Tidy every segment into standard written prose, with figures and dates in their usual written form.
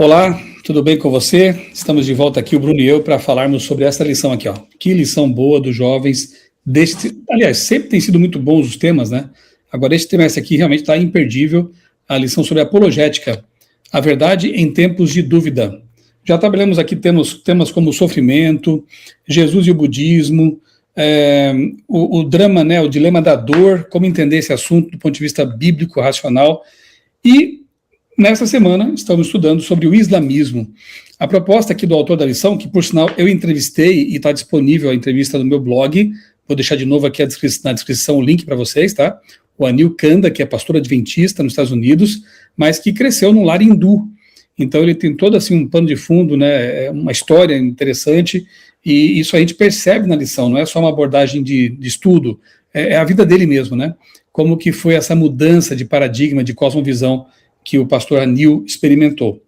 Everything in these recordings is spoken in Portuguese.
Olá, tudo bem com você? Estamos de volta aqui, o Bruno e eu, para falarmos sobre essa lição aqui, ó. Que lição boa dos jovens aliás, sempre tem sido muito bons os temas, né? Agora, esse tema aqui realmente está imperdível, a lição sobre apologética, a verdade em tempos de dúvida. Já trabalhamos aqui temas como o sofrimento, Jesus e o budismo, o drama, né, o dilema da dor, como entender esse assunto do ponto de vista bíblico, racional. E nessa semana estamos estudando sobre o islamismo. A proposta aqui do autor da lição, que por sinal eu entrevistei e está disponível a entrevista no meu blog, vou deixar de novo aqui na descrição o link para vocês, tá? O Anil Kanda, que é pastor adventista nos Estados Unidos, mas que cresceu num lar hindu. Então ele tem todo assim um pano de fundo, né, uma história interessante, e isso a gente percebe na lição, não é só uma abordagem de estudo, é a vida dele mesmo, né? Como que foi essa mudança de paradigma, de cosmovisão que o pastor Anil experimentou.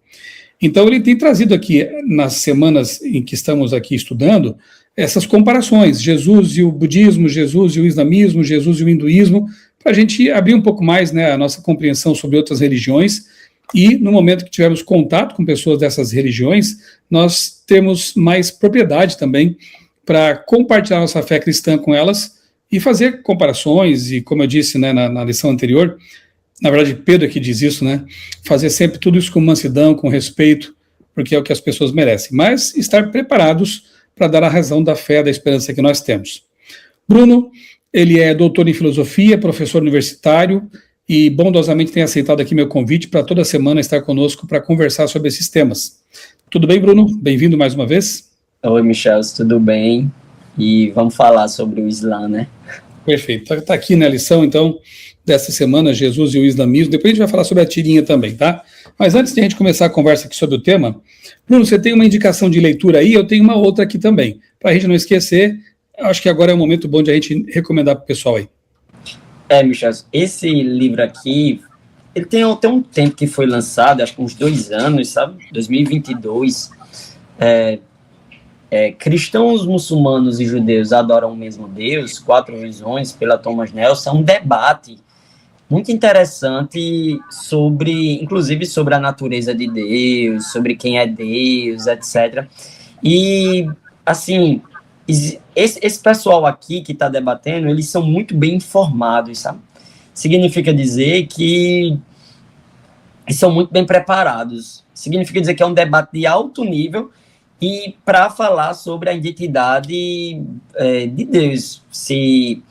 Então ele tem trazido aqui, nas semanas em que estamos aqui estudando, essas comparações, Jesus e o budismo, Jesus e o islamismo, Jesus e o hinduísmo, para a gente abrir um pouco mais, né, a nossa compreensão sobre outras religiões, e no momento que tivermos contato com pessoas dessas religiões, nós temos mais propriedade também para compartilhar nossa fé cristã com elas e fazer comparações, e como eu disse, né, na lição anterior, na verdade Pedro que diz isso, né, fazer sempre tudo isso com mansidão, com respeito, porque é o que as pessoas merecem, mas estar preparados para dar a razão da fé, da esperança que nós temos. Bruno, ele é doutor em filosofia, professor universitário, e bondosamente tem aceitado aqui meu convite para toda semana estar conosco para conversar sobre esses temas. Tudo bem, Bruno? Bem-vindo mais uma vez. Oi, Michel, tudo bem? E vamos falar sobre o Islã, né? Perfeito. Está aqui na lição, então, dessa semana, Jesus e o islamismo. Depois a gente vai falar sobre a tirinha também, tá? Mas antes de a gente começar a conversa aqui sobre o tema, Bruno, você tem uma indicação de leitura aí, eu tenho uma outra aqui também. Para a gente não esquecer, acho que agora é um momento bom de a gente recomendar para o pessoal aí. Michel, esse livro aqui, ele tem até um tempo que foi lançado, acho que uns 2 anos, sabe? 2022. Cristãos, muçulmanos e judeus adoram o mesmo Deus, 4 visões, pela Thomas Nelson, é um debate muito interessante inclusive sobre a natureza de Deus, sobre quem é Deus, etc. E, assim, esse pessoal aqui que está debatendo, eles são muito bem informados, sabe? Significa dizer que eles são muito bem preparados. Significa dizer que é um debate de alto nível e para falar sobre a identidade de Deus. Se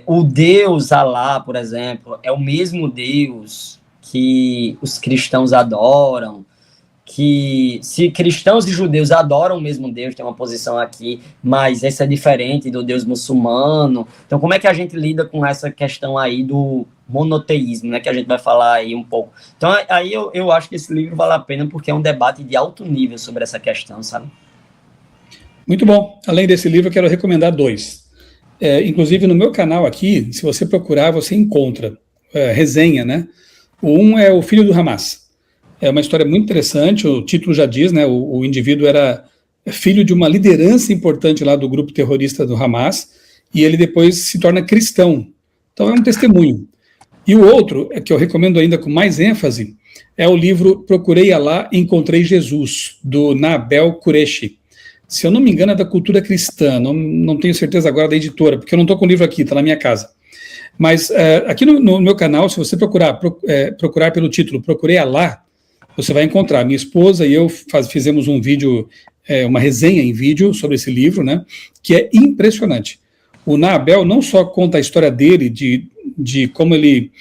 o Deus Alá, por exemplo, é o mesmo Deus que os cristãos adoram, que se cristãos e judeus adoram o mesmo Deus, tem uma posição aqui, mas essa é diferente do Deus muçulmano. Então, como é que a gente lida com essa questão aí do monoteísmo, né, que a gente vai falar aí um pouco. Então, aí eu acho que esse livro vale a pena porque é um debate de alto nível sobre essa questão, sabe? Muito bom. Além desse livro, eu quero recomendar 2. Inclusive, no meu canal aqui, se você procurar, você encontra resenha, né? Um é O Filho do Hamas. É uma história muito interessante, o título já diz, né, o indivíduo era filho de uma liderança importante lá do grupo terrorista do Hamas, e ele depois se torna cristão. Então é um testemunho. E o outro, que eu recomendo ainda com mais ênfase, é o livro Procurei Alá, Encontrei Jesus, do Nabil Qureshi. Se eu não me engano, é da Cultura Cristã, não tenho certeza agora da editora, porque eu não estou com o livro aqui, está na minha casa. Mas aqui no meu canal, se você procurar pelo título Procurei Alá, você vai encontrar. Minha esposa e eu fizemos um vídeo, uma resenha em vídeo sobre esse livro, né, que é impressionante. O Nabil não só conta a história dele, de como ele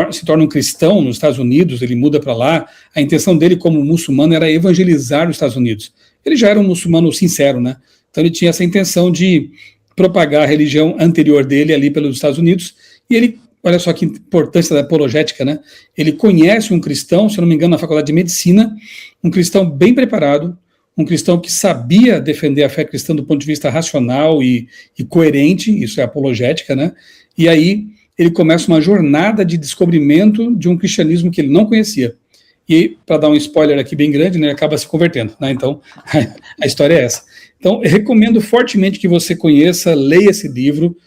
se torna um cristão nos Estados Unidos, ele muda para lá, a intenção dele como muçulmano era evangelizar os Estados Unidos. Ele já era um muçulmano sincero, né, então ele tinha essa intenção de propagar a religião anterior dele ali pelos Estados Unidos, e ele, olha só que importância da apologética, né? Ele conhece um cristão, se eu não me engano, na faculdade de medicina, um cristão bem preparado, um cristão que sabia defender a fé cristã do ponto de vista racional e coerente, isso é apologética, né? E aí ele começa uma jornada de descobrimento de um cristianismo que ele não conhecia. E, para dar um spoiler aqui bem grande, né, ele acaba se convertendo, né? Então, a história é essa. Então, eu recomendo fortemente que você conheça, leia esse livro,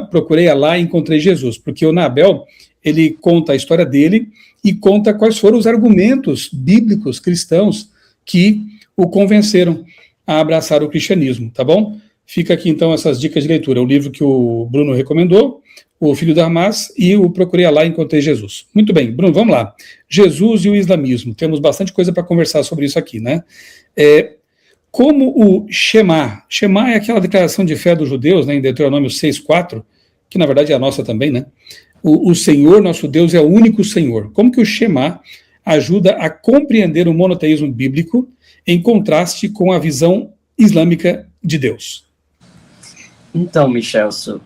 procurei Alá e encontrei Jesus, porque o Nabel, ele conta a história dele e conta quais foram os argumentos bíblicos cristãos que o convenceram a abraçar o cristianismo, tá bom? Fica aqui então essas dicas de leitura, o livro que o Bruno recomendou, O Filho da Hamas e o Procurei Alá e Encontrei Jesus. Muito bem, Bruno, vamos lá. Jesus e o islamismo, temos bastante coisa para conversar sobre isso aqui, né? Como o Shema é aquela declaração de fé dos judeus, né, em Deuteronômio 6,4, que na verdade é a nossa também, né? O Senhor, nosso Deus, é o único Senhor. Como que o Shema ajuda a compreender o monoteísmo bíblico em contraste com a visão islâmica de Deus? Então, Michelson,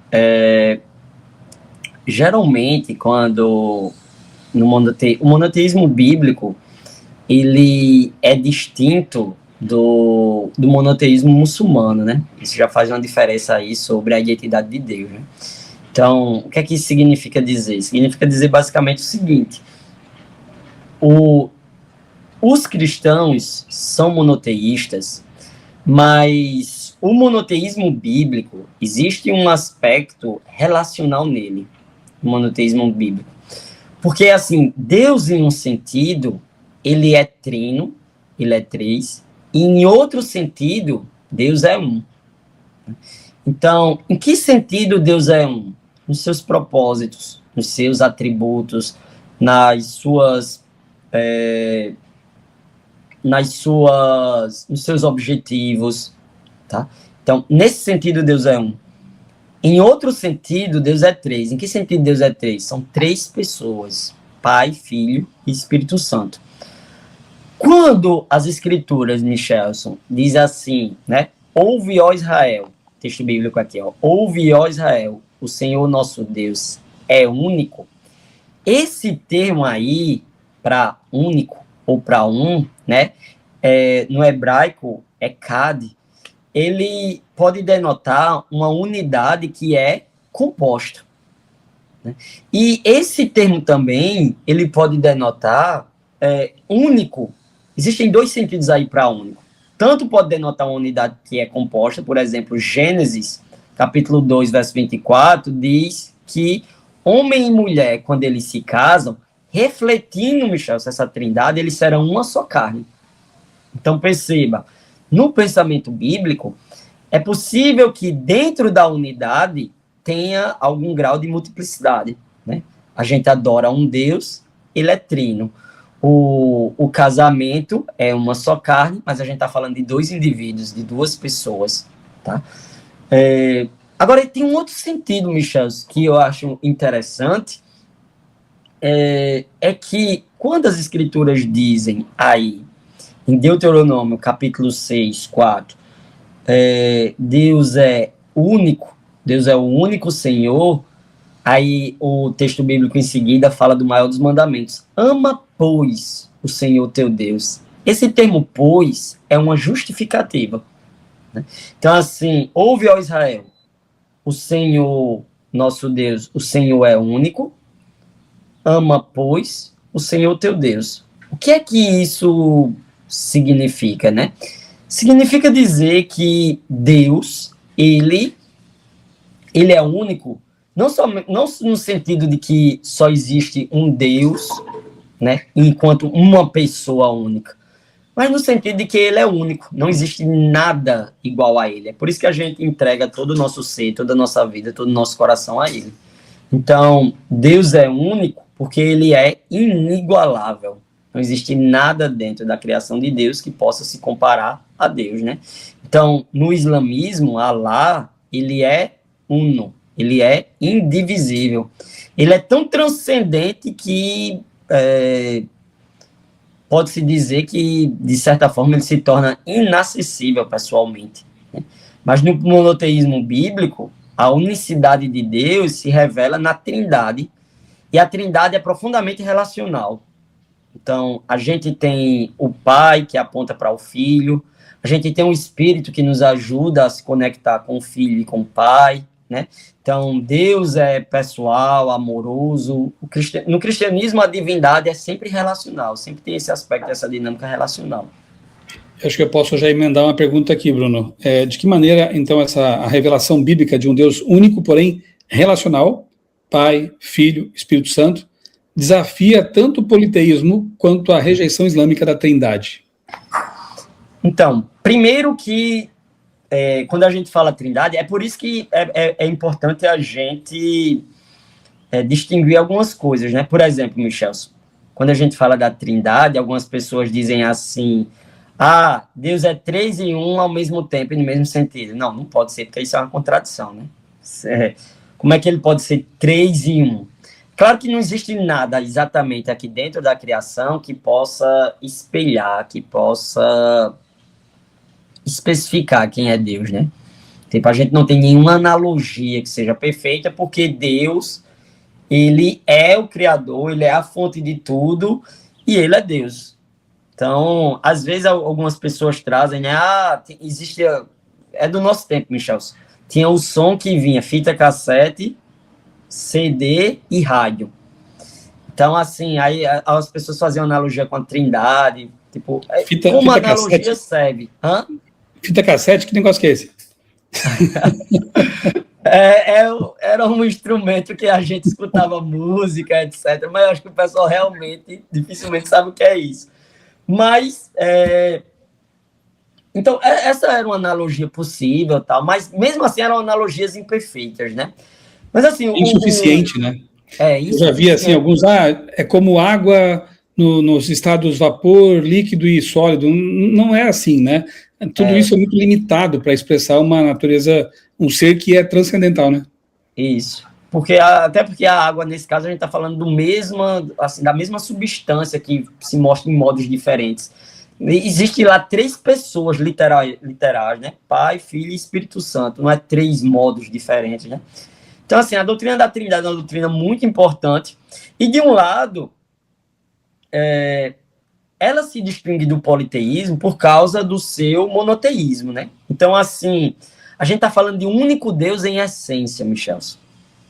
geralmente, quando o monoteísmo bíblico, ele é distinto do monoteísmo muçulmano, né? Isso já faz uma diferença aí sobre a identidade de Deus, né? Então, o que é que isso significa dizer? Significa dizer basicamente o seguinte: os cristãos são monoteístas, mas o monoteísmo bíblico, existe um aspecto relacional nele, o monoteísmo bíblico. Porque, assim, Deus, em um sentido, ele é trino, ele é três, e em outro sentido, Deus é um. Então, em que sentido Deus é um? Nos seus propósitos, nos seus atributos, nos seus objetivos, tá? Então, nesse sentido, Deus é um. Em outro sentido, Deus é três. Em que sentido Deus é três? São três pessoas: Pai, Filho e Espírito Santo. Quando as Escrituras, Michelson, diz assim, né? Ouve, ó Israel, texto bíblico aqui, ó. Ouve, ó Israel, o Senhor nosso Deus é único. Esse termo aí, para único ou para um, né? No hebraico é kad. Ele pode denotar uma unidade que é composta, né? E esse termo também, ele pode denotar único. Existem dois sentidos aí para único. Tanto pode denotar uma unidade que é composta, por exemplo, Gênesis, capítulo 2, verso 24, diz que homem e mulher, quando eles se casam, refletindo, Michel, essa trindade, eles serão uma só carne. Então, perceba, no pensamento bíblico, é possível que dentro da unidade tenha algum grau de multiplicidade, né? A gente adora um Deus, ele é trino. O casamento é uma só carne, mas a gente está falando de dois indivíduos, de duas pessoas, tá? Agora, tem um outro sentido, Michel, que eu acho interessante, é que quando as escrituras dizem aí, em Deuteronômio, capítulo 6, 4, Deus é único, Deus é o único Senhor, aí o texto bíblico em seguida fala do maior dos mandamentos. Ama, pois, o Senhor teu Deus. Esse termo, pois, é uma justificativa, né? Então, assim, ouve, ó Israel, o Senhor, nosso Deus, o Senhor é único. Ama, pois, o Senhor teu Deus. O que é que isso significa, né? Significa dizer que Deus, ele é único, não no sentido de que só existe um Deus, né, enquanto uma pessoa única, mas no sentido de que ele é único, não existe nada igual a ele. É por isso que a gente entrega todo o nosso ser, toda a nossa vida, todo o nosso coração a ele. Então, Deus é único porque ele é inigualável. Não existe nada dentro da criação de Deus que possa se comparar a Deus, né? Então, no islamismo, Alá, ele é uno, ele é indivisível. Ele é tão transcendente que pode-se dizer que, de certa forma, ele se torna inacessível pessoalmente, né? Mas no monoteísmo bíblico, a unicidade de Deus se revela na Trindade, e a Trindade é profundamente relacional. Então, a gente tem o Pai, que aponta para o Filho, a gente tem o Espírito que nos ajuda a se conectar com o Filho e com o Pai, né? Então, Deus é pessoal, amoroso. No cristianismo, a divindade é sempre relacional, sempre tem esse aspecto, essa dinâmica relacional. Acho que eu posso já emendar uma pergunta aqui, Bruno. De que maneira, então, a revelação bíblica de um Deus único, porém relacional, Pai, Filho, Espírito Santo, desafia tanto o politeísmo quanto a rejeição islâmica da Trindade? Então, primeiro que quando a gente fala Trindade, é por isso que é importante a gente distinguir algumas coisas, né? Por exemplo, Michel, quando a gente fala da Trindade, algumas pessoas dizem assim: Deus é 3 em 1 ao mesmo tempo e no mesmo sentido. Não, não pode ser, porque isso é uma contradição, né? Como é que ele pode ser 3 em 1? Claro que não existe nada exatamente aqui dentro da criação que possa espelhar, que possa especificar quem é Deus, né? Tipo, a gente não tem nenhuma analogia que seja perfeita, porque Deus, ele é o Criador, ele é a fonte de tudo, e ele é Deus. Então, às vezes, algumas pessoas trazem, né? Existe... É do nosso tempo, Michel. Tinha o som que vinha, fita cassete, CD e rádio. Então, assim, aí as pessoas faziam analogia com a Trindade, tipo, como a analogia cassete. Serve? Fita cassete, que negócio que é esse? Era um instrumento que a gente escutava música, etc. Mas eu acho que o pessoal realmente dificilmente sabe o que é isso. Mas, então, essa era uma analogia possível, tal, mas mesmo assim eram analogias imperfeitas, né? Mas assim... Insuficiente, né? Eu já vi assim, alguns, é como água nos estados vapor, líquido e sólido. Não é assim, né? Tudo isso é muito limitado para expressar uma natureza, um ser que é transcendental, né? Isso. Até porque a água, nesse caso, a gente está falando da mesma substância que se mostra em modos diferentes. Existe lá 3 pessoas literais, né? Pai, Filho e Espírito Santo. Não é 3 modos diferentes, né? Então, assim, a doutrina da Trindade é uma doutrina muito importante. E, de um lado, ela se distingue do politeísmo por causa do seu monoteísmo, né? Então, assim, a gente está falando de um único Deus em essência, Michel.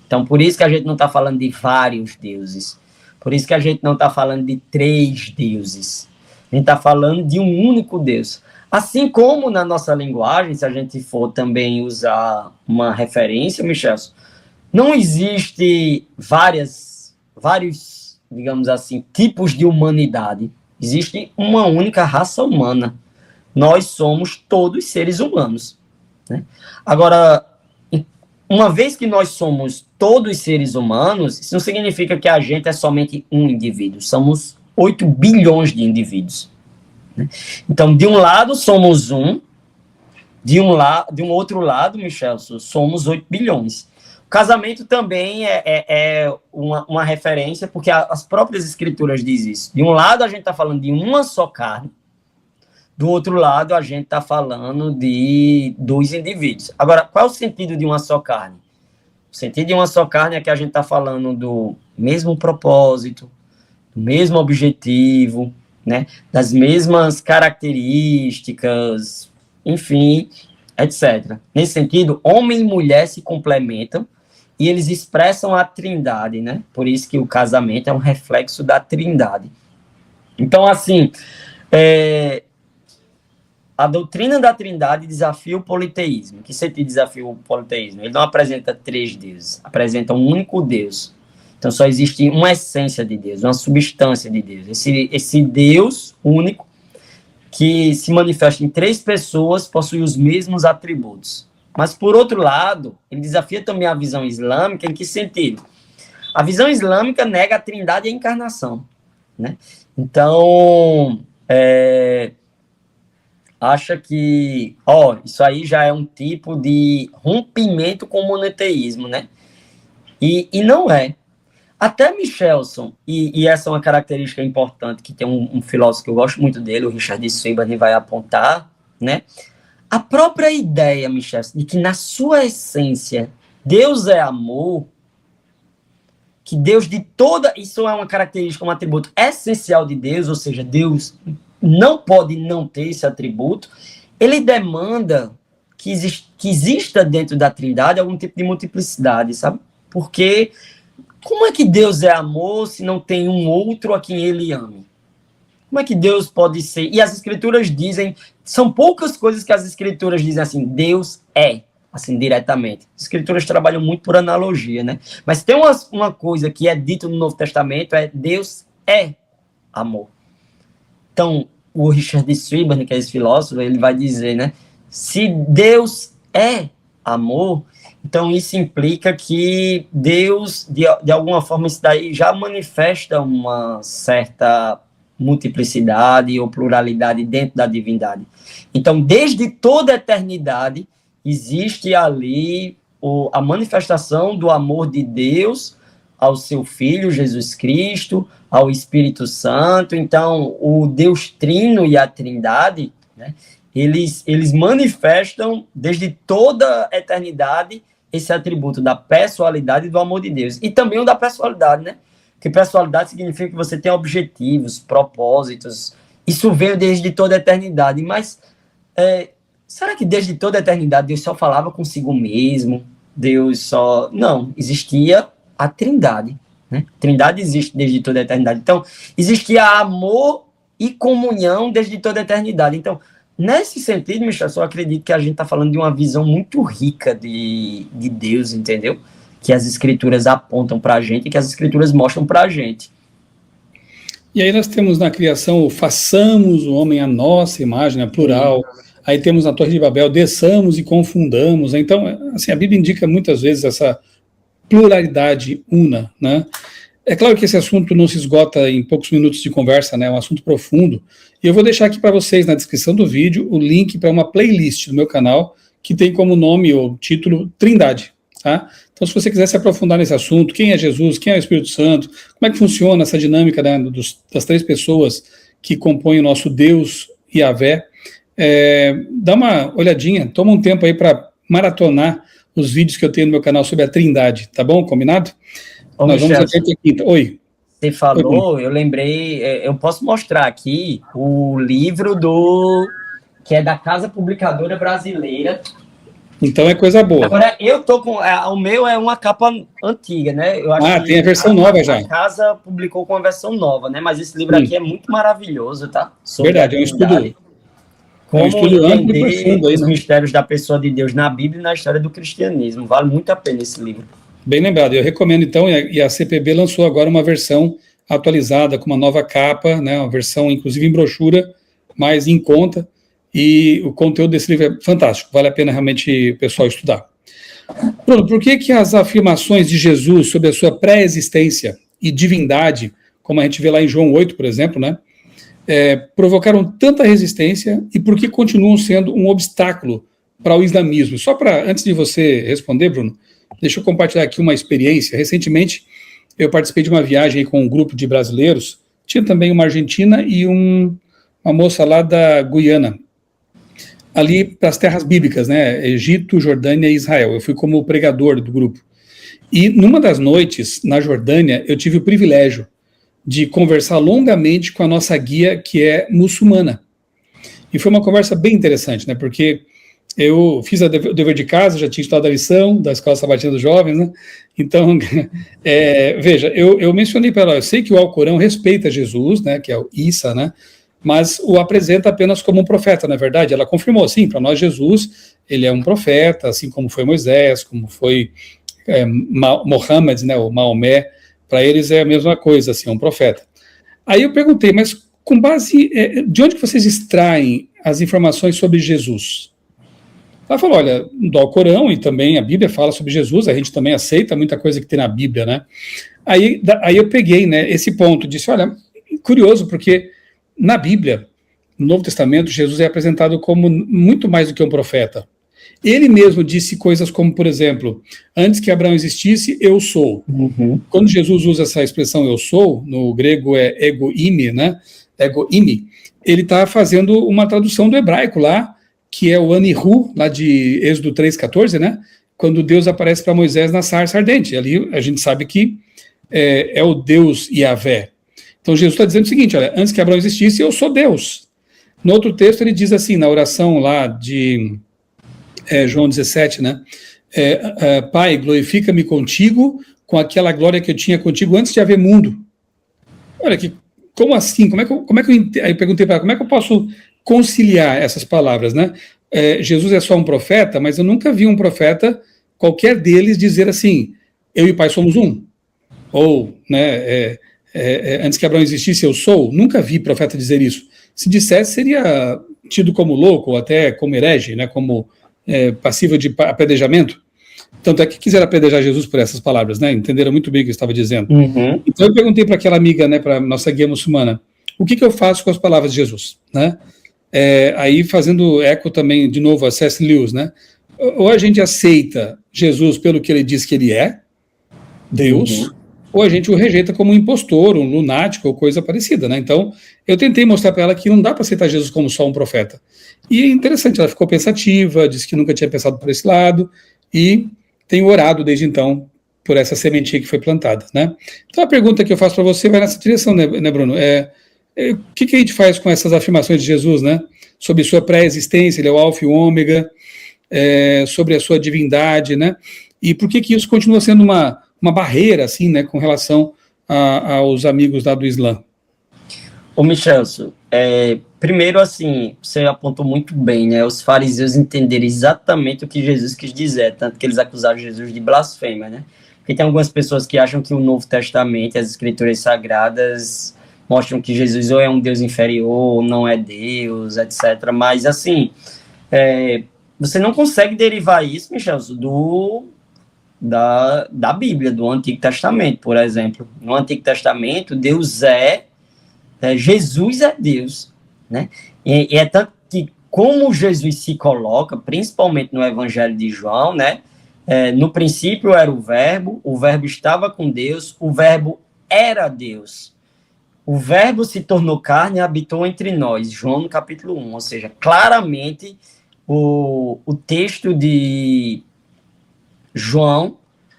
Então, por isso que a gente não está falando de vários deuses. Por isso que a gente não está falando de 3 deuses. A gente está falando de um único Deus. Assim como na nossa linguagem, se a gente for também usar uma referência, Michel, não existe vários, digamos assim, tipos de humanidade. Existe uma única raça humana. Nós somos todos seres humanos, né? Agora, uma vez que nós somos todos seres humanos, isso não significa que a gente é somente um indivíduo. Somos 8 bilhões de indivíduos, né? Então, de um lado, somos de um outro lado, Michel, somos 8 bilhões. O casamento também é uma referência, porque as próprias escrituras dizem isso. De um lado, a gente está falando de uma só carne, do outro lado, a gente está falando de 2 indivíduos. Agora, qual é o sentido de uma só carne? O sentido de uma só carne é que a gente está falando do mesmo propósito, do mesmo objetivo, né? Das mesmas características, enfim, etc. Nesse sentido, homem e mulher se complementam e eles expressam a Trindade, né? Por isso que o casamento é um reflexo da Trindade. Então, assim, a doutrina da Trindade desafia o politeísmo. Que sentido desafia o politeísmo? Ele não apresenta 3 deuses, apresenta um único Deus. Então, só existe uma essência de Deus, uma substância de Deus. Esse Deus único, que se manifesta em 3 pessoas, possui os mesmos atributos. Mas, por outro lado, ele desafia também a visão islâmica. Em que sentido? A visão islâmica nega a Trindade e a encarnação, né? Então, acha que, isso aí já é um tipo de rompimento com o monoteísmo, né? E não é. Até Michelson, e essa é uma característica importante, que tem um filósofo que eu gosto muito dele, o Richard Swinburne, vai apontar, né? A própria ideia, Michelson, de que na sua essência Deus é amor, que Deus de toda... Isso é uma característica, um atributo essencial de Deus, ou seja, Deus não pode não ter esse atributo. Ele demanda que exista dentro da Trindade algum tipo de multiplicidade, sabe? Porque como é que Deus é amor se não tem um outro a quem ele ame? Como é que Deus pode ser? E as escrituras dizem, são poucas coisas que as escrituras dizem assim, Deus é, assim, diretamente. As escrituras trabalham muito por analogia, né? Mas tem uma coisa que é dito no Novo Testamento, é Deus é amor. Então, o Richard Swinburne, que é esse filósofo, ele vai dizer, né? Se Deus é amor, então isso implica que Deus, de alguma forma, isso daí já manifesta uma certa multiplicidade ou pluralidade dentro da divindade. Então, desde toda a eternidade, existe ali a manifestação do amor de Deus ao seu Filho, Jesus Cristo, ao Espírito Santo. Então, o Deus Trino e a Trindade, né, eles manifestam desde toda a eternidade esse atributo da pessoalidade e do amor de Deus. E também o da pessoalidade, né? Porque pessoalidade significa que você tem objetivos, propósitos. Isso veio desde toda a eternidade. Mas será que desde toda a eternidade Deus só falava consigo mesmo? Deus só... Não, existia a Trindade. Né? Trindade existe desde toda a eternidade. Então, existia amor e comunhão desde toda a eternidade. Então, nesse sentido, Michel, eu acredito que a gente está falando de uma visão muito rica de Deus, entendeu? Que as escrituras apontam para a gente e que as escrituras mostram para a gente. E aí nós temos na criação o façamos o homem à nossa imagem, né, plural. Aí temos na Torre de Babel, desçamos e confundamos. Então, assim, a Bíblia indica muitas vezes essa pluralidade una, né? É claro que esse assunto não se esgota em poucos minutos de conversa, né? É um assunto profundo. E eu vou deixar aqui para vocês, na descrição do vídeo, o link para uma playlist do meu canal, que tem como nome ou título Trindade, tá? Então, se você quiser se aprofundar nesse assunto, quem é Jesus, quem é o Espírito Santo, como é que funciona essa dinâmica das três pessoas que compõem o nosso Deus e Yahvé, dá uma olhadinha, toma um tempo aí para maratonar os vídeos que eu tenho no meu canal sobre a Trindade, tá bom? Combinado? Ô, Nós Michel, vamos até aqui. Oi. Você falou, eu lembrei, eu posso mostrar aqui o livro que é da Casa Publicadora Brasileira. Então é coisa boa. Agora, eu tô com... o meu é uma capa antiga, né? Eu acho que tem a versão nova já. A Casa publicou com a versão nova, né? Mas esse livro aqui é muito maravilhoso, tá? Sobre verdade, é um estudo. Como entender os mistérios da pessoa de Deus na Bíblia e na história do cristianismo. Vale muito a pena esse livro. Bem lembrado. Eu recomendo, então, e a CPB lançou agora uma versão atualizada, com uma nova capa, né? Uma versão, inclusive, em brochura, mas em conta. E o conteúdo desse livro é fantástico, vale a pena realmente o pessoal estudar. Bruno, por que as afirmações de Jesus sobre a sua pré-existência e divindade, como a gente vê lá em João 8, por exemplo, né, provocaram tanta resistência e por que continuam sendo um obstáculo para o islamismo? Só antes de você responder, Bruno, deixa eu compartilhar aqui uma experiência. Recentemente, eu participei de uma viagem com um grupo de brasileiros, tinha também uma argentina e uma moça lá da Guiana, ali para as terras bíblicas, né, Egito, Jordânia e Israel. Eu fui como pregador do grupo. E numa das noites, na Jordânia, eu tive o privilégio de conversar longamente com a nossa guia, que é muçulmana. E foi uma conversa bem interessante, né, porque eu fiz o dever de casa, já tinha estudado a lição da Escola Sabatina dos Jovens, né, então, veja, eu mencionei para ela, eu sei que o Alcorão respeita Jesus, né, que é o Isa, né, mas o apresenta apenas como um profeta, não é verdade? Ela confirmou, sim, para nós Jesus, ele é um profeta, assim como foi Moisés, como foi Mohammed, né, o Maomé, para eles é a mesma coisa, assim, é um profeta. Aí eu perguntei, mas com base, de onde que vocês extraem as informações sobre Jesus? Ela falou, olha, do Alcorão, e também a Bíblia fala sobre Jesus, a gente também aceita muita coisa que tem na Bíblia, né? Aí eu peguei, né, esse ponto, disse, olha, curioso, porque na Bíblia, no Novo Testamento, Jesus é apresentado como muito mais do que um profeta. Ele mesmo disse coisas como, por exemplo, antes que Abraão existisse, eu sou. Uhum. Quando Jesus usa essa expressão eu sou, no grego é ego imi, né? Ego imi, ele está fazendo uma tradução do hebraico lá, que é o Anihu, lá de Êxodo 3,14, né? Quando Deus aparece para Moisés na sarça ardente. Ali a gente sabe que é o Deus Yahvé. Então Jesus está dizendo o seguinte, olha, antes que Abraão existisse, eu sou Deus. No outro texto ele diz assim, na oração lá de João 17, né? Pai, glorifica-me contigo com aquela glória que eu tinha contigo antes de haver mundo. Olha que como assim? Aí eu perguntei para ela, como é que eu posso conciliar essas palavras, né? Jesus é só um profeta, mas eu nunca vi um profeta, qualquer deles, dizer assim, eu e o Pai somos um. Ou, né, antes que Abraão existisse, eu sou. Nunca vi profeta dizer isso. Se dissesse, seria tido como louco, ou até como herege, né, como passivo de apedrejamento. Tanto é que quiseram apedrejar Jesus por essas palavras, né? Entenderam muito bem o que eu estava dizendo. Uhum. Então eu perguntei para aquela amiga, né, para nossa guia muçulmana, o que eu faço com as palavras de Jesus, né? Aí fazendo eco também, de novo, a C.S. Lewis, né? Ou a gente aceita Jesus pelo que ele diz que ele é, Deus, ou a gente o rejeita como um impostor, um lunático ou coisa parecida, né? Então, eu tentei mostrar para ela que não dá para aceitar Jesus como só um profeta. E é interessante, ela ficou pensativa, disse que nunca tinha pensado por esse lado, e tenho orado desde então por essa sementinha que foi plantada, né? Então, a pergunta que eu faço para você vai nessa direção, né, Bruno? O que a gente faz com essas afirmações de Jesus, né? Sobre sua pré-existência, ele é o alfa e o ômega, sobre a sua divindade, né? E por que isso continua sendo uma barreira, assim, né, com relação aos amigos lá do Islã? Ô, Michelso, primeiro, assim, você apontou muito bem, né? Os fariseus entenderam exatamente o que Jesus quis dizer, tanto que eles acusaram Jesus de blasfêmia, né? Porque tem algumas pessoas que acham que o Novo Testamento, as Escrituras Sagradas, mostram que Jesus ou é um Deus inferior, ou não é Deus, etc. Mas, assim, você não consegue derivar isso, Michelso, da Bíblia, do Antigo Testamento, por exemplo. No Antigo Testamento, Deus Jesus é Deus, né? E é tanto que como Jesus se coloca, principalmente no Evangelho de João, né? No princípio era o Verbo estava com Deus, o Verbo era Deus. O Verbo se tornou carne e habitou entre nós, João no capítulo 1, ou seja, claramente o texto de João,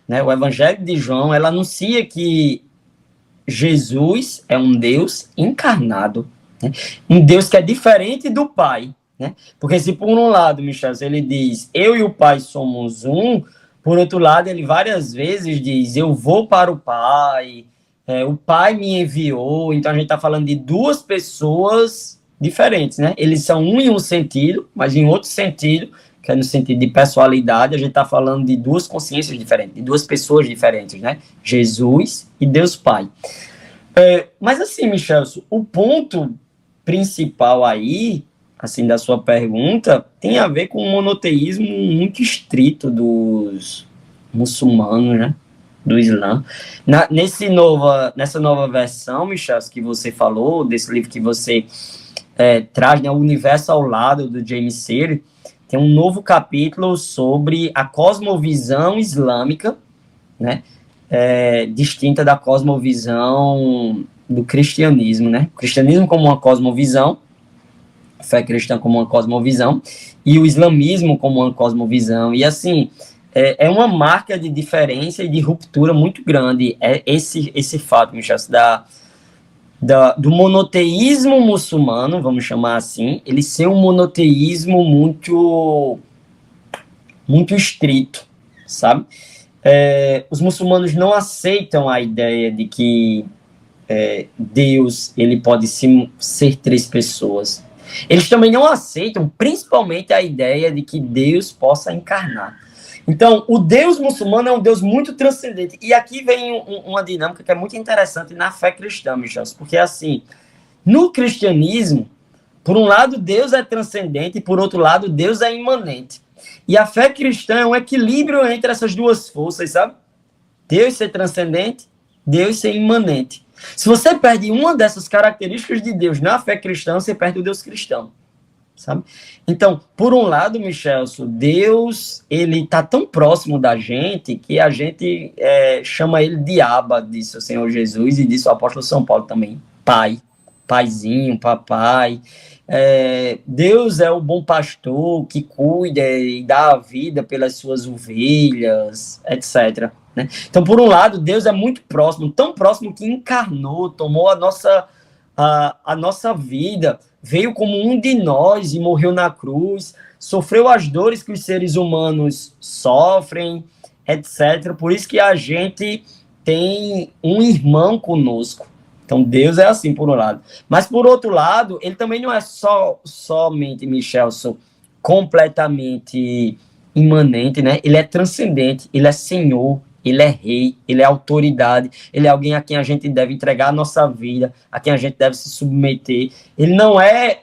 né, o Evangelho de João, ela anuncia que Jesus é um Deus encarnado, né? Um Deus que é diferente do Pai, né? Porque se por um lado, Michel, ele diz, eu e o Pai somos um, por outro lado, ele várias vezes diz, eu vou para o Pai, o Pai me enviou, então a gente está falando de duas pessoas diferentes, né? Eles são um em um sentido, mas em outro sentido, que é no sentido de pessoalidade, a gente está falando de duas consciências diferentes, de duas pessoas diferentes, né? Jesus e Deus Pai. Mas assim, Michelso, o ponto principal aí, assim, da sua pergunta, tem a ver com o monoteísmo muito estrito dos muçulmanos, né? Do Islã. Nessa nova versão, Michelso, que você falou, desse livro que você traz, né, O Universo ao Lado, do James Clear, tem um novo capítulo sobre a cosmovisão islâmica, né, distinta da cosmovisão do cristianismo, né? O cristianismo como uma cosmovisão, a fé cristã como uma cosmovisão, e o islamismo como uma cosmovisão. E, assim, é uma marca de diferença e de ruptura muito grande. Esse fato, Michel, do monoteísmo muçulmano, vamos chamar assim, ele ser um monoteísmo muito estrito, sabe? Os muçulmanos não aceitam a ideia de que Deus ele pode ser três pessoas. Eles também não aceitam, principalmente, a ideia de que Deus possa encarnar. Então, o Deus muçulmano é um Deus muito transcendente. E aqui vem uma dinâmica que é muito interessante na fé cristã, Michel, porque, assim, no cristianismo, por um lado, Deus é transcendente e, por outro lado, Deus é imanente. E a fé cristã é um equilíbrio entre essas duas forças, sabe? Deus ser transcendente, Deus ser imanente. Se você perde uma dessas características de Deus na fé cristã, você perde o Deus cristão, sabe? Então, por um lado, Michelso, Deus, ele está tão próximo da gente que a gente chama ele de Abba, disse o Senhor Jesus, e disse o apóstolo São Paulo também, Pai, Paizinho, Papai. Deus é o bom pastor que cuida e dá a vida pelas suas ovelhas, etc. Né? Então, por um lado, Deus é muito próximo, tão próximo que encarnou, tomou a nossa vida, veio como um de nós e morreu na cruz, sofreu as dores que os seres humanos sofrem, etc. Por isso que a gente tem um irmão conosco. Então, Deus é assim, por um lado. Mas, por outro lado, ele também não é somente, Michelson, completamente imanente, né? Ele é transcendente, ele é Senhor, ele é Rei, ele é autoridade, ele é alguém a quem a gente deve entregar a nossa vida, a quem a gente deve se submeter. Ele não é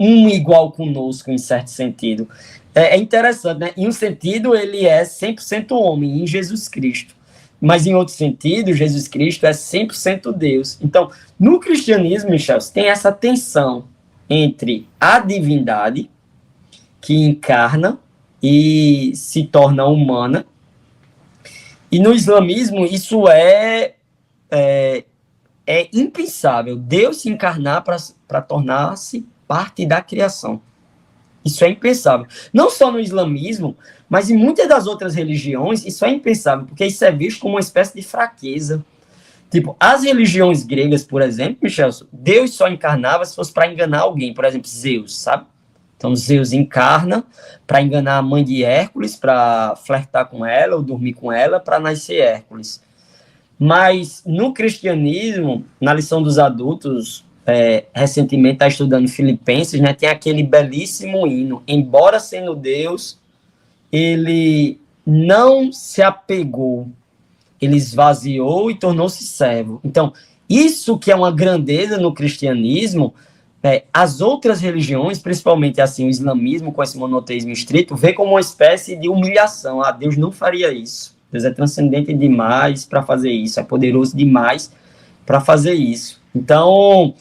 um igual conosco, em certo sentido. É interessante, né? Em um sentido, ele é 100% homem, em Jesus Cristo. Mas, em outro sentido, Jesus Cristo é 100% Deus. Então, no cristianismo, Michel, tem essa tensão entre a divindade, que encarna e se torna humana, e no islamismo isso é impensável. Deus se encarnar para tornar-se parte da criação. Isso é impensável. Não só no islamismo, mas em muitas das outras religiões, isso é impensável, porque isso é visto como uma espécie de fraqueza. Tipo, as religiões gregas, por exemplo, Michel, Deus só encarnava se fosse para enganar alguém. Por exemplo, Zeus, sabe? Então, Zeus encarna para enganar a mãe de Hércules, para flertar com ela ou dormir com ela, para nascer Hércules. Mas no cristianismo, na lição dos adultos, recentemente está estudando Filipenses, né, tem aquele belíssimo hino. Embora sendo Deus, ele não se apegou, ele esvaziou e tornou-se servo. Então, isso que é uma grandeza no cristianismo, as outras religiões, principalmente assim o islamismo, com esse monoteísmo estrito, vê como uma espécie de humilhação. Ah, Deus não faria isso. Deus é transcendente demais para fazer isso, é poderoso demais para fazer isso. Então,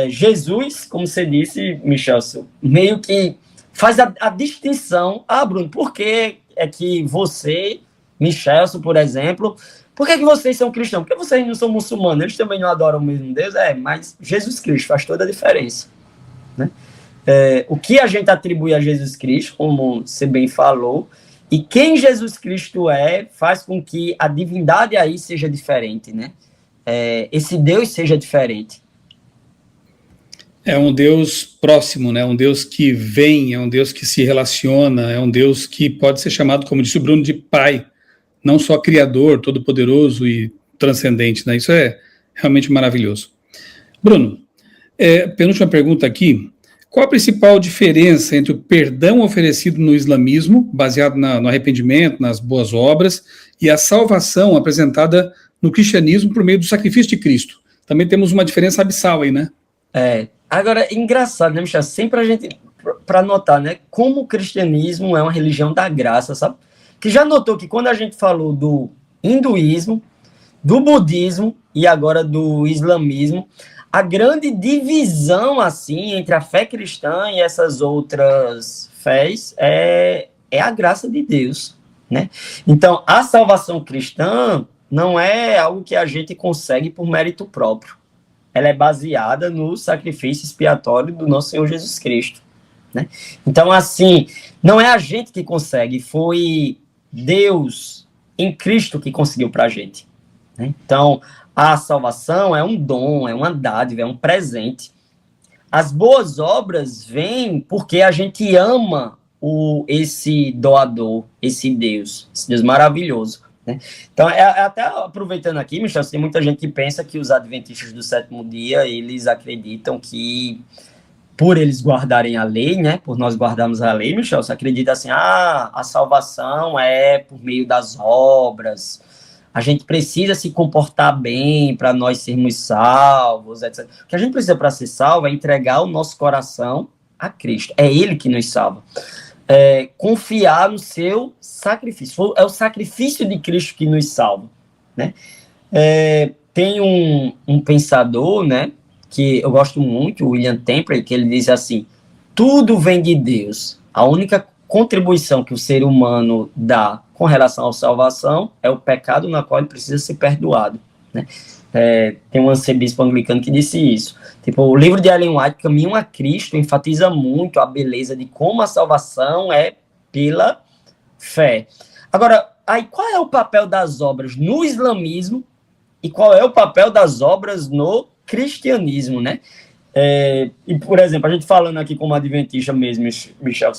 Jesus, como você disse, Michel, meio que faz a distinção. Ah, Bruno, por que é que você, Michelson, por exemplo, por que vocês são cristãos? Porque vocês não são muçulmanos, eles também não adoram o mesmo Deus? Mas Jesus Cristo faz toda a diferença, né? O que a gente atribui a Jesus Cristo, como você bem falou, e quem Jesus Cristo faz com que a divindade aí seja diferente, né? Esse Deus seja diferente. É um Deus próximo, né? Um Deus que vem, é um Deus que se relaciona, é um Deus que pode ser chamado, como disse o Bruno, de Pai, não só Criador, Todo-Poderoso e transcendente, né? Isso é realmente maravilhoso. Bruno, penúltima pergunta aqui. Qual a principal diferença entre o perdão oferecido no islamismo, baseado no arrependimento, nas boas obras, e a salvação apresentada no cristianismo por meio do sacrifício de Cristo? Também temos uma diferença abissal aí, né? Agora, é engraçado, né, Michel? Sempre a gente, para notar, né, como o cristianismo é uma religião da graça, sabe? Que já notou que quando a gente falou do hinduísmo, do budismo e agora do islamismo, a grande divisão, assim, entre a fé cristã e essas outras fés é a graça de Deus, né? Então, a salvação cristã não é algo que a gente consegue por mérito próprio. Ela é baseada no sacrifício expiatório do nosso Senhor Jesus Cristo, né? Então, assim, não é a gente que consegue, foi Deus em Cristo que conseguiu para a gente, né? Então, a salvação é um dom, é uma dádiva, é um presente. As boas obras vêm porque a gente ama esse doador, esse Deus maravilhoso, né? Então, até aproveitando aqui, Michel, tem muita gente que pensa que os adventistas do sétimo dia, eles acreditam que, por eles guardarem a lei, né, por nós guardarmos a lei, Michel, você acredita assim, a salvação é por meio das obras, a gente precisa se comportar bem para nós sermos salvos, etc. O que a gente precisa para ser salvo é entregar o nosso coração a Cristo, é Ele que nos salva. Confiar no seu sacrifício. É o sacrifício de Cristo que nos salva, né? Tem um pensador, né, que eu gosto muito, o William Temple, que ele diz assim, tudo vem de Deus. A única contribuição que o ser humano dá com relação à salvação é o pecado na qual ele precisa ser perdoado, né? Tem um arcebispo anglicano que disse isso. Tipo, o livro de Ellen White, Caminho a Cristo, enfatiza muito a beleza de como a salvação é pela fé. Agora, aí qual é o papel das obras no islamismo e qual é o papel das obras no cristianismo, né? E, por exemplo, a gente falando aqui como adventista mesmo, Michel,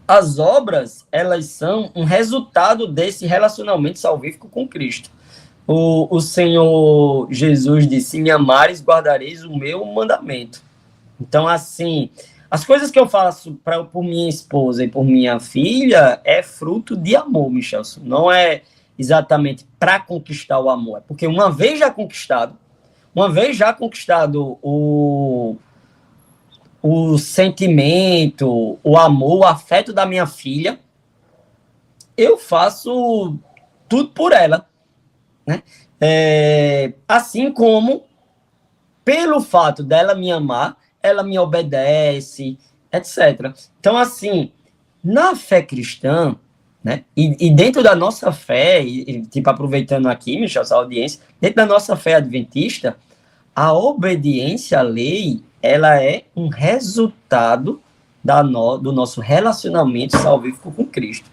as obras, elas são um resultado desse relacionamento salvífico com Cristo. o Senhor Jesus disse: me amares, guardareis o meu mandamento. Então, assim, as coisas que eu faço por minha esposa e por minha filha é fruto de amor, Michelson. Não é exatamente para conquistar o amor, é porque uma vez já conquistado o sentimento, o amor, o afeto da minha filha, eu faço tudo por ela, né? Assim como, pelo fato dela me amar, ela me obedece, etc. Então, assim, na fé cristã, né, e dentro da nossa fé, tipo, aproveitando aqui, Michel, essa audiência, dentro da nossa fé adventista, a obediência à lei, ela é um resultado do nosso relacionamento salvífico com Cristo.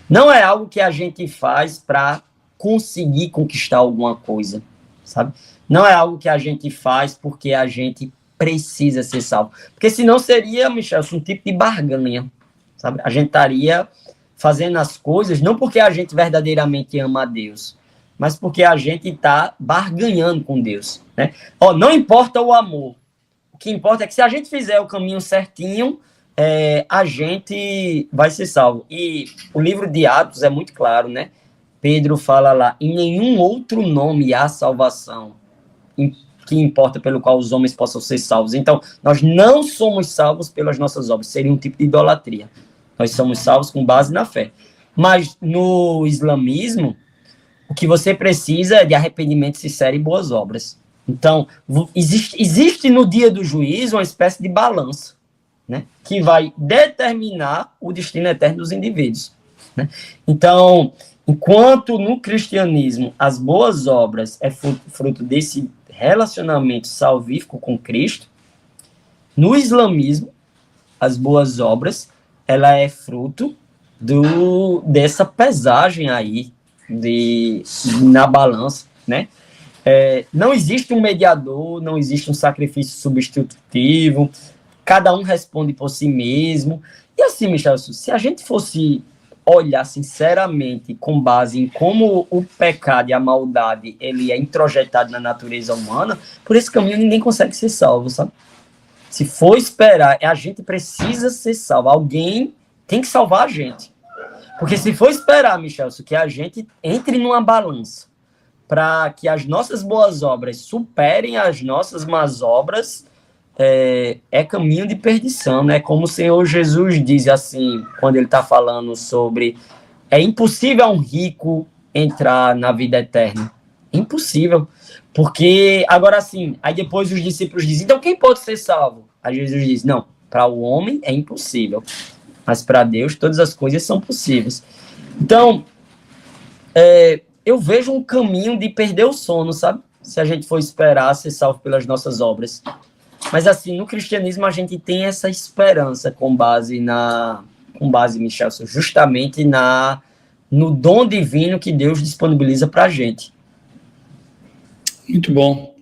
Não é algo que a gente faz para conseguir conquistar alguma coisa, sabe? Não é algo que a gente faz porque a gente precisa ser salvo. Porque senão seria, Michel, um tipo de barganha, sabe? A gente estaria fazendo as coisas não porque a gente verdadeiramente ama a Deus, mas porque a gente está barganhando com Deus, né? Não importa o amor. O que importa é que se a gente fizer o caminho certinho, a gente vai ser salvo. E o livro de Atos é muito claro, né? Pedro fala lá: em nenhum outro nome há salvação que importa pelo qual os homens possam ser salvos. Então, nós não somos salvos pelas nossas obras, seria um tipo de idolatria. Nós somos salvos com base na fé. Mas no islamismo, o que você precisa é de arrependimento sincero e boas obras. Então, existe no dia do juízo uma espécie de balança, né, que vai determinar o destino eterno dos indivíduos, né? Então, enquanto no cristianismo as boas obras é fruto desse relacionamento salvífico com Cristo, no islamismo as boas obras ela é fruto dessa pesagem aí na balança, né? Não existe um mediador, não existe um sacrifício substitutivo, cada um responde por si mesmo. E assim, Michel, se a gente fosse olhar sinceramente com base em como o pecado e a maldade ele é introjetado na natureza humana, por esse caminho ninguém consegue ser salvo, sabe? Se for esperar, a gente precisa ser salvo. Alguém tem que salvar a gente. Porque se for esperar, Michel, que a gente entre numa balança para que as nossas boas obras superem as nossas más obras, é caminho de perdição, né? Como o Senhor Jesus diz assim, quando ele está falando sobre é impossível a um rico entrar na vida eterna. Impossível. Porque, agora assim, aí depois os discípulos dizem, então quem pode ser salvo? Aí Jesus diz, não, para o homem é impossível, mas para Deus todas as coisas são possíveis. Então, eu vejo um caminho de perder o sono, sabe? Se a gente for esperar ser salvo pelas nossas obras. Mas assim, no cristianismo a gente tem essa esperança com base, Michel, justamente no dom divino que Deus disponibiliza para a gente. Muito bom.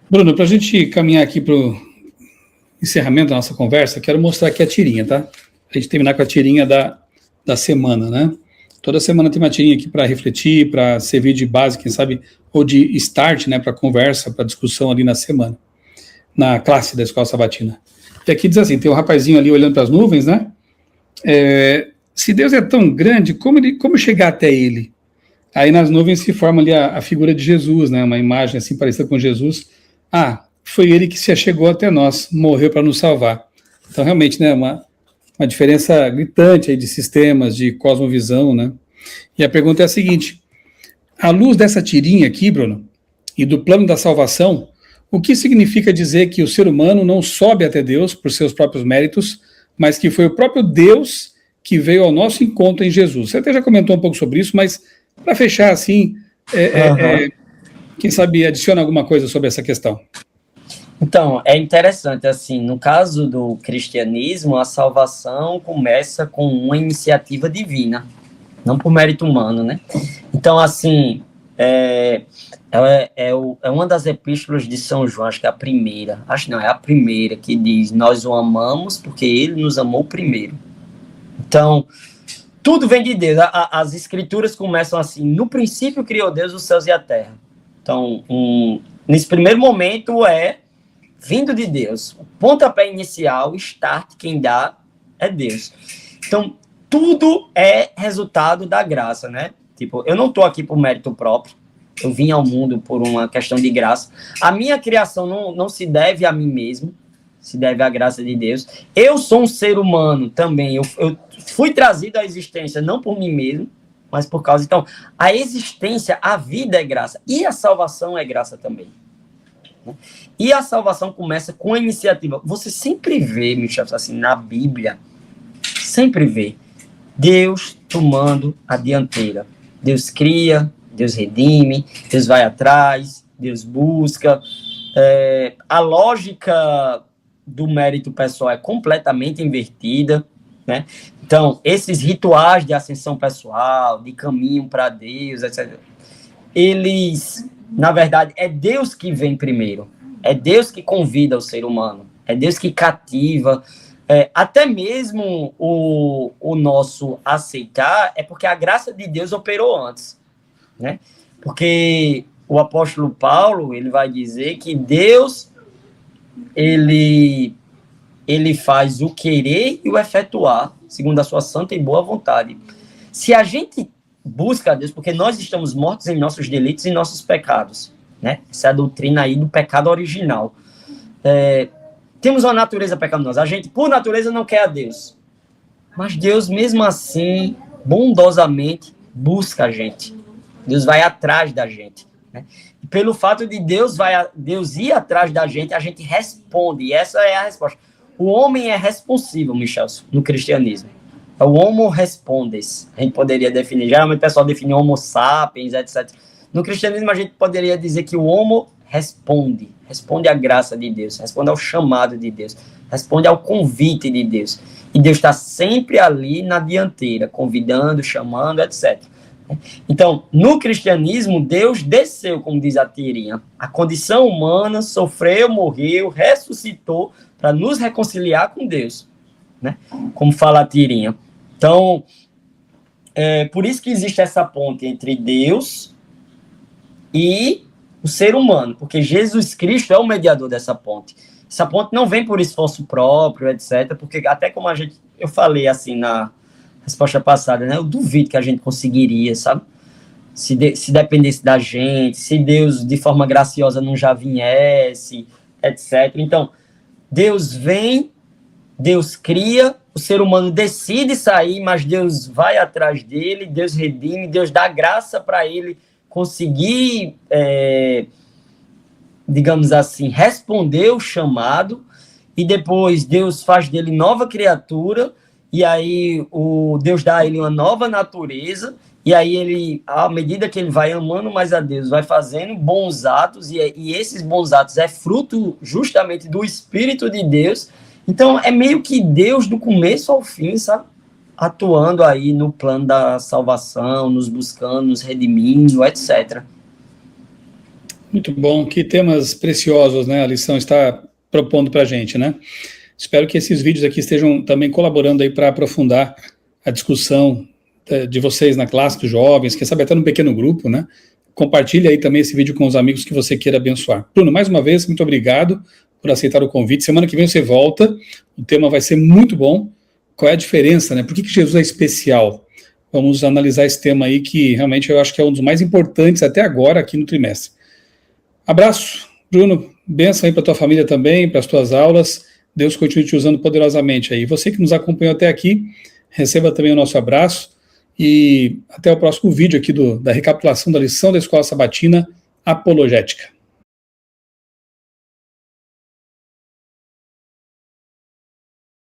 Bruno, para a gente caminhar aqui para o encerramento da nossa conversa, quero mostrar aqui a tirinha, tá? A gente terminar com a tirinha da semana, né? Toda semana tem uma tirinha aqui para refletir, para servir de base, quem sabe, ou de start, né, para conversa, para discussão ali na semana, na classe da Escola Sabatina. E aqui diz assim, tem um rapazinho ali olhando para as nuvens, né? Se Deus é tão grande, como chegar até ele? Aí nas nuvens se forma ali a figura de Jesus, né? Uma imagem assim parecida com Jesus. Foi ele que se achegou até nós, morreu para nos salvar. Então realmente, né, uma diferença gritante aí de sistemas, de cosmovisão, né? E a pergunta é a seguinte, à luz dessa tirinha aqui, Bruno, e do plano da salvação, o que significa dizer que o ser humano não sobe até Deus por seus próprios méritos, mas que foi o próprio Deus que veio ao nosso encontro em Jesus? Você até já comentou um pouco sobre isso, mas para fechar assim, quem sabe adiciona alguma coisa sobre essa questão? Então, é interessante, assim, no caso do cristianismo, a salvação começa com uma iniciativa divina, não por mérito humano, né? Então, assim, é uma das epístolas de São João, acho que é a primeira, é a primeira, que diz, nós o amamos porque ele nos amou primeiro. Então, tudo vem de Deus. As escrituras começam assim: no princípio criou Deus os céus e a terra. Então, nesse primeiro momento é vindo de Deus. O pontapé inicial, o start, quem dá é Deus. Então, tudo é resultado da graça, né? Tipo, eu não estou aqui por mérito próprio. Eu vim ao mundo por uma questão de graça. A minha criação não se deve a mim mesmo, se deve à graça de Deus. Eu sou um ser humano também. Eu fui trazido à existência não por mim mesmo, mas por causa... Então, a existência, a vida é graça. E a salvação é graça também. E a salvação começa com a iniciativa. Você sempre vê, Michel, assim, na Bíblia, sempre vê Deus tomando a dianteira. Deus cria, Deus redime, Deus vai atrás, Deus busca. A lógica do mérito pessoal é completamente invertida, né? Então, esses rituais de ascensão pessoal, de caminho para Deus, etc., eles, na verdade, é Deus que vem primeiro. É Deus que convida o ser humano. É Deus que cativa. Até mesmo o nosso aceitar é porque a graça de Deus operou antes, né? Porque o apóstolo Paulo, ele vai dizer que Deus, ele faz o querer e o efetuar, segundo a sua santa e boa vontade. Se a gente busca a Deus, porque nós estamos mortos em nossos delitos e nossos pecados, né? Essa é a doutrina aí do pecado original. Temos uma natureza pecaminosa. A gente, por natureza, não quer a Deus. Mas Deus, mesmo assim, bondosamente, busca a gente. Deus vai atrás da gente, né? E pelo fato de Deus ir atrás da gente, a gente responde. E essa é a resposta. O homem é responsível, Michel, no cristianismo. É o homo respondes. A gente poderia definir. Geralmente o pessoal define homo sapiens, etc. No cristianismo, a gente poderia dizer que o homo responde à graça de Deus, responde ao chamado de Deus, responde ao convite de Deus. E Deus está sempre ali na dianteira, convidando, chamando, etc. Então, no cristianismo, Deus desceu, como diz a tirinha, a condição humana, sofreu, morreu, ressuscitou para nos reconciliar com Deus, né? Como fala a tirinha. Então, por isso que existe essa ponte entre Deus e o ser humano, porque Jesus Cristo é o mediador dessa ponte. Essa ponte não vem por esforço próprio, etc., porque até como eu falei assim na resposta passada, né, eu duvido que a gente conseguiria, sabe? Se dependesse da gente, se Deus de forma graciosa não já viesse, etc. Então, Deus vem, Deus cria, o ser humano decide sair, mas Deus vai atrás dele, Deus redime, Deus dá graça para ele conseguir, digamos assim, responder o chamado, e depois Deus faz dele nova criatura, e aí Deus dá a ele uma nova natureza, e aí ele, à medida que ele vai amando mais a Deus, vai fazendo bons atos, e esses bons atos é fruto justamente do Espírito de Deus. Então é meio que Deus do começo ao fim, sabe? Atuando aí no plano da salvação, nos buscando, nos redimindo, etc. Muito bom, que temas preciosos, né, a lição está propondo para a gente, né? Espero que esses vídeos aqui estejam também colaborando aí para aprofundar a discussão de vocês na classe dos jovens, quem sabe até num pequeno grupo, né? Compartilhe aí também esse vídeo com os amigos que você queira abençoar. Bruno, mais uma vez, muito obrigado por aceitar o convite. Semana que vem você volta, o tema vai ser muito bom. Qual é a diferença, né? Por que Jesus é especial? Vamos analisar esse tema aí, que realmente eu acho que é um dos mais importantes até agora aqui no trimestre. Abraço, Bruno, bênção aí para tua família também, para as tuas aulas. Deus continue te usando poderosamente aí. Você que nos acompanhou até aqui, receba também o nosso abraço e até o próximo vídeo aqui da recapitulação da lição da Escola Sabatina Apologética.